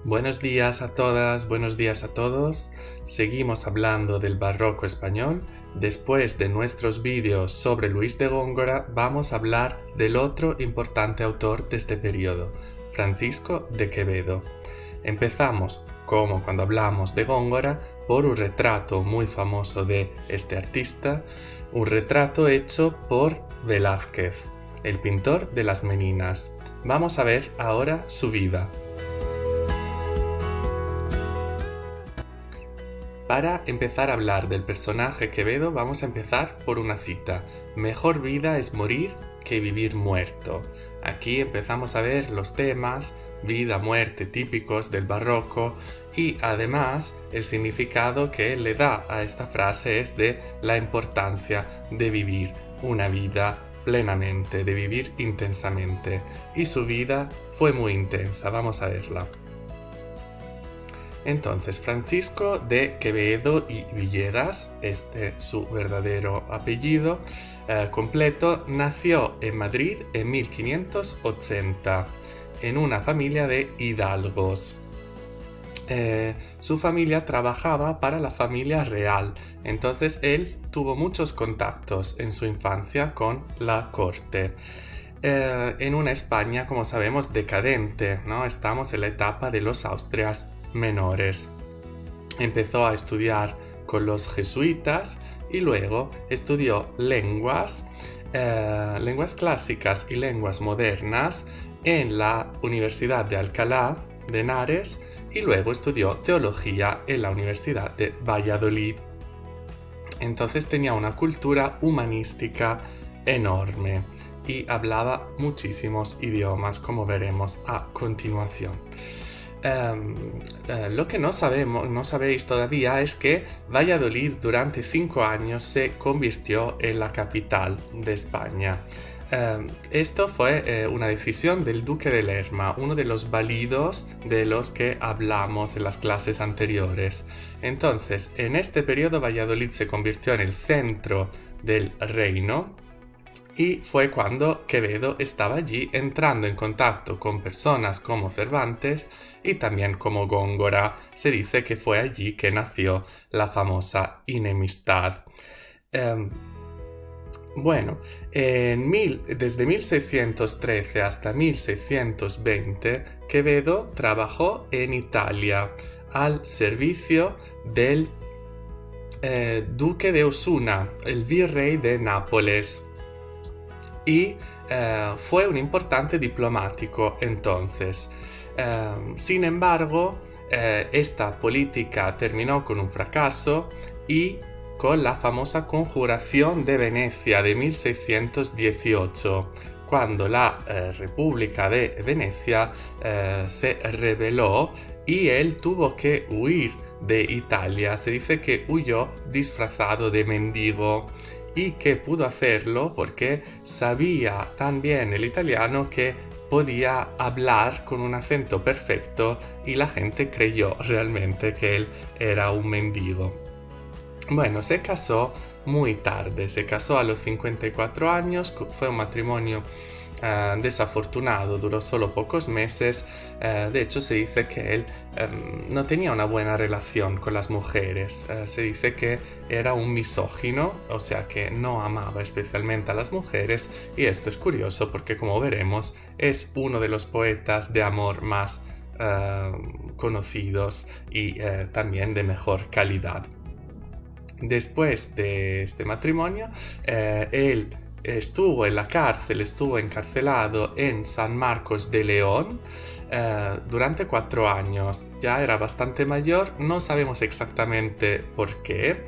Buenos días a todas, buenos días a todos. Seguimos hablando del barroco español. Después de nuestros vídeos sobre Luis de Góngora, vamos a hablar del otro importante autor de este periodo, Francisco de Quevedo. Empezamos, como cuando hablamos de Góngora, por un retrato muy famoso de este artista, un retrato hecho por Velázquez, el pintor de las Meninas. Vamos a ver ahora su vida. Para empezar a hablar del personaje Quevedo, vamos a empezar por una cita. Mejor vida es morir que vivir muerto. Aquí empezamos a ver los temas vida, muerte típicos del barroco y además el significado que él le da a esta frase es de la importancia de vivir una vida plenamente, de vivir intensamente. Y su vida fue muy intensa, vamos a verla. Entonces, Francisco de Quevedo y Villegas, este su verdadero apellido completo, nació en Madrid en 1580, en una familia de hidalgos. Su familia trabajaba para la familia real, entonces él tuvo muchos contactos en su infancia con la corte. En una España, como sabemos, decadente, ¿no? Estamos en la etapa de los Austrias menores. Empezó a estudiar con los jesuitas y luego estudió lenguas clásicas y lenguas modernas en la Universidad de Alcalá de Henares y luego estudió teología en la Universidad de Valladolid. Entonces tenía una cultura humanística enorme y hablaba muchísimos idiomas, como veremos a continuación. Lo que no sabéis todavía es que Valladolid durante 5 años se convirtió en la capital de España. Esto fue una decisión del duque de Lerma, uno de los validos de los que hablamos en las clases anteriores. Entonces, en este periodo Valladolid se convirtió en el centro del reino y fue cuando Quevedo estaba allí entrando en contacto con personas como Cervantes y también como Góngora. Se dice que fue allí que nació la famosa enemistad. Desde 1613 hasta 1620, Quevedo trabajó en Italia al servicio del duque de Osuna, el virrey de Nápoles. Y fue un importante diplomático entonces. Sin embargo, esta política terminó con un fracaso y con la famosa Conjuración de Venecia de 1618, cuando la República de Venecia se rebeló y él tuvo que huir de Italia. Se dice que huyó disfrazado de mendigo y que pudo hacerlo porque sabía tan bien el italiano que podía hablar con un acento perfecto y la gente creyó realmente que él era un mendigo. Bueno, se casó muy tarde, se casó a los 54 años, fue un matrimonio desafortunado, duró solo pocos meses. De hecho, se dice que él no tenía una buena relación con las mujeres. Se dice que era un misógino, o sea que no amaba especialmente a las mujeres, y esto es curioso porque, como veremos, es uno de los poetas de amor más conocidos y también de mejor calidad. Después de este matrimonio, él estuvo en la cárcel, estuvo encarcelado en San Marcos de León durante 4 años. Ya era bastante mayor, no sabemos exactamente por qué.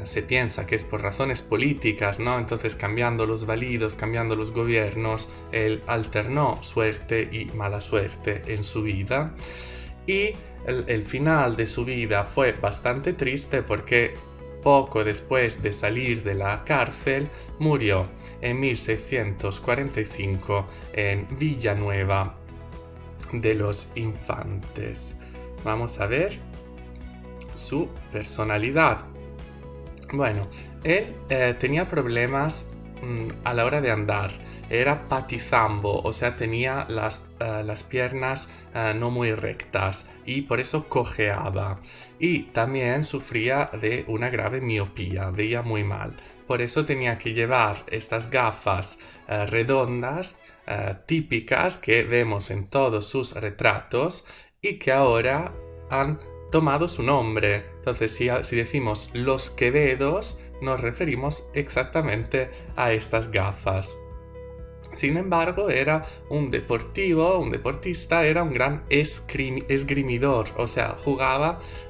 Se piensa que es por razones políticas, ¿no? Entonces, cambiando los validos, cambiando los gobiernos, él alternó suerte y mala suerte en su vida. Y el final de su vida fue bastante triste porque poco después de salir de la cárcel, murió en 1645 en Villanueva de los Infantes. Vamos a ver su personalidad. Bueno, él tenía problemas a la hora de andar. era patizambo, o sea, tenía las piernas no muy rectas y por eso cojeaba. Y también sufría de una grave miopía, veía muy mal. Por eso tenía que llevar estas gafas redondas, típicas que vemos en todos sus retratos y que ahora han tomado su nombre. Entonces, si decimos los Quevedos, nos referimos exactamente a estas gafas. Sin embargo, era un deportista, era un gran esgrimidor, o sea,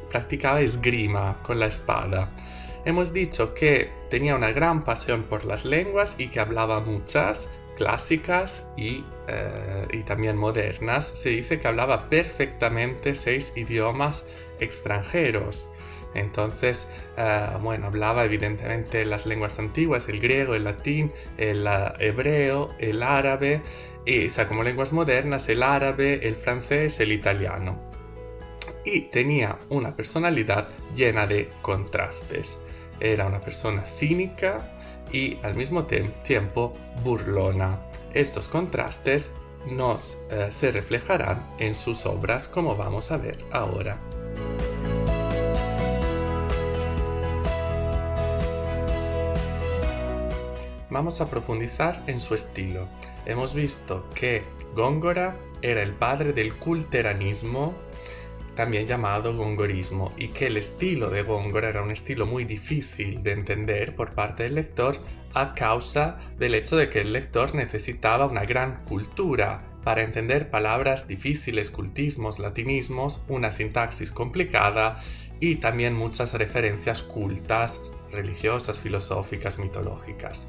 practicaba esgrima con la espada. Hemos dicho que tenía una gran pasión por las lenguas y que hablaba muchas, clásicas y también modernas. Se dice que hablaba perfectamente 6 idiomas extranjeros. Entonces, hablaba evidentemente las lenguas antiguas, el griego, el latín, el hebreo, el árabe, y como lenguas modernas, el árabe, el francés, el italiano. Y tenía una personalidad llena de contrastes. Era una persona cínica y al mismo tiempo burlona. Estos contrastes se reflejarán en sus obras, como vamos a ver ahora. Vamos a profundizar en su estilo. Hemos visto que Góngora era el padre del culteranismo, también llamado gongorismo, y que el estilo de Góngora era un estilo muy difícil de entender por parte del lector a causa del hecho de que el lector necesitaba una gran cultura para entender palabras difíciles, cultismos, latinismos, una sintaxis complicada y también muchas referencias cultas, religiosas, filosóficas, mitológicas.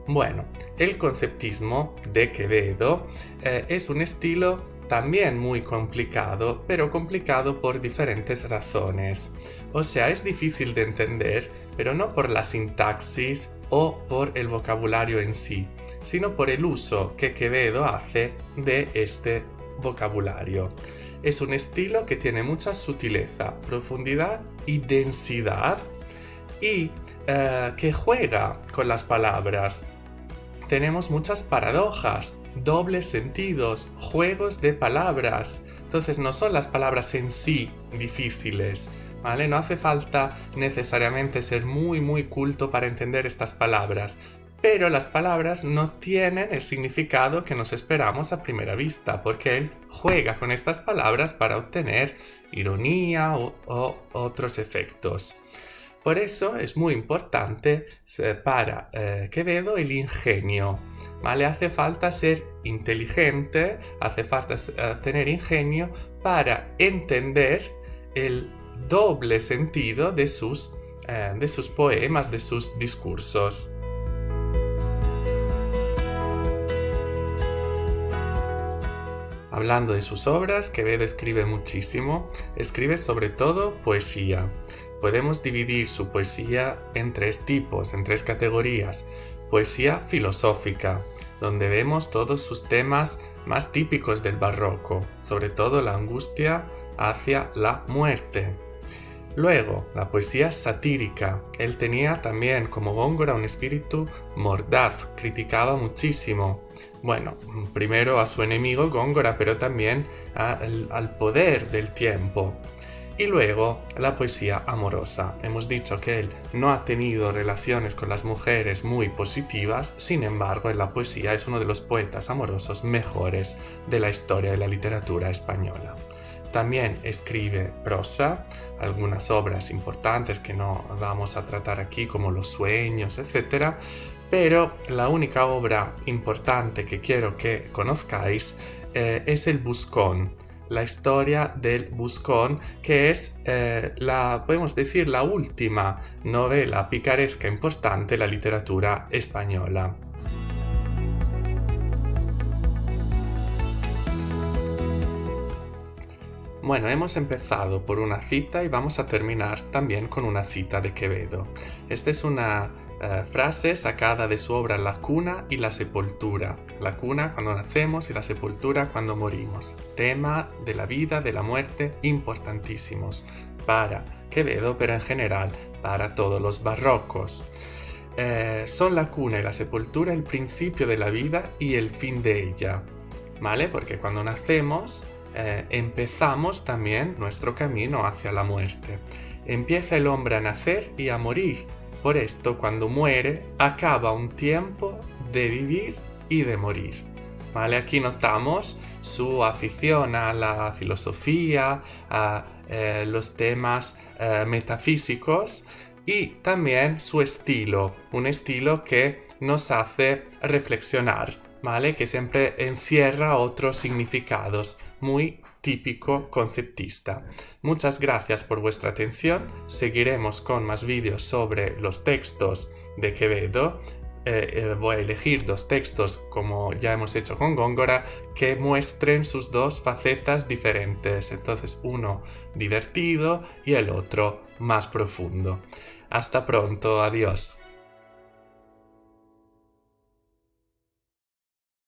Bueno, el conceptismo de Quevedo es un estilo también muy complicado, pero complicado por diferentes razones. O sea, es difícil de entender, pero no por la sintaxis o por el vocabulario en sí, sino por el uso que Quevedo hace de este vocabulario. Es un estilo que tiene mucha sutileza, profundidad y densidad y que juega con las palabras. Tenemos muchas paradojas, dobles sentidos, juegos de palabras. Entonces no son las palabras en sí difíciles, ¿vale? No hace falta necesariamente ser muy culto para entender estas palabras, pero las palabras no tienen el significado que nos esperamos a primera vista, porque él juega con estas palabras para obtener ironía o otros efectos. Por eso es muy importante para Quevedo el ingenio, ¿vale? Hace falta ser inteligente, hace falta tener ingenio para entender el doble sentido de sus poemas, de sus discursos. Hablando de sus obras, Quevedo escribe muchísimo, escribe sobre todo poesía. Podemos dividir su poesía en 3 tipos, en 3 categorías. Poesía filosófica, donde vemos todos sus temas más típicos del barroco, sobre todo la angustia hacia la muerte. Luego, la poesía satírica. Él tenía también, como Góngora, un espíritu mordaz, criticaba muchísimo. Bueno, primero a su enemigo Góngora, pero también al poder del tiempo. Y luego la poesía amorosa. Hemos dicho que él no ha tenido relaciones con las mujeres muy positivas, sin embargo en la poesía es uno de los poetas amorosos mejores de la historia de la literatura española. También escribe prosa, algunas obras importantes que no vamos a tratar aquí como Los sueños, etc. Pero la única obra importante que quiero que conozcáis es El Buscón. La historia del Buscón, que es, podemos decir, la última novela picaresca importante de la literatura española. Bueno, hemos empezado por una cita y vamos a terminar también con una cita de Quevedo. Esta es una frase sacada de su obra La cuna y la sepultura. La cuna cuando nacemos y la sepultura cuando morimos. Tema de la vida, de la muerte, importantísimos para Quevedo, pero en general para todos los barrocos. son la cuna y la sepultura el principio de la vida y el fin de ella, ¿vale? Porque cuando nacemos empezamos también nuestro camino hacia la muerte. Empieza el hombre a nacer y a morir. Por esto, cuando muere, acaba un tiempo de vivir y de morir. ¿Vale? Aquí notamos su afición a la filosofía, a los temas metafísicos y también su estilo, un estilo que nos hace reflexionar, ¿vale? Que siempre encierra otros significados, muy típico conceptista. Muchas gracias por vuestra atención. Seguiremos con más vídeos sobre los textos de Quevedo. Voy a elegir 2 textos, como ya hemos hecho con Góngora, que muestren sus 2 facetas diferentes. Entonces, uno divertido y el otro más profundo. Hasta pronto, adiós.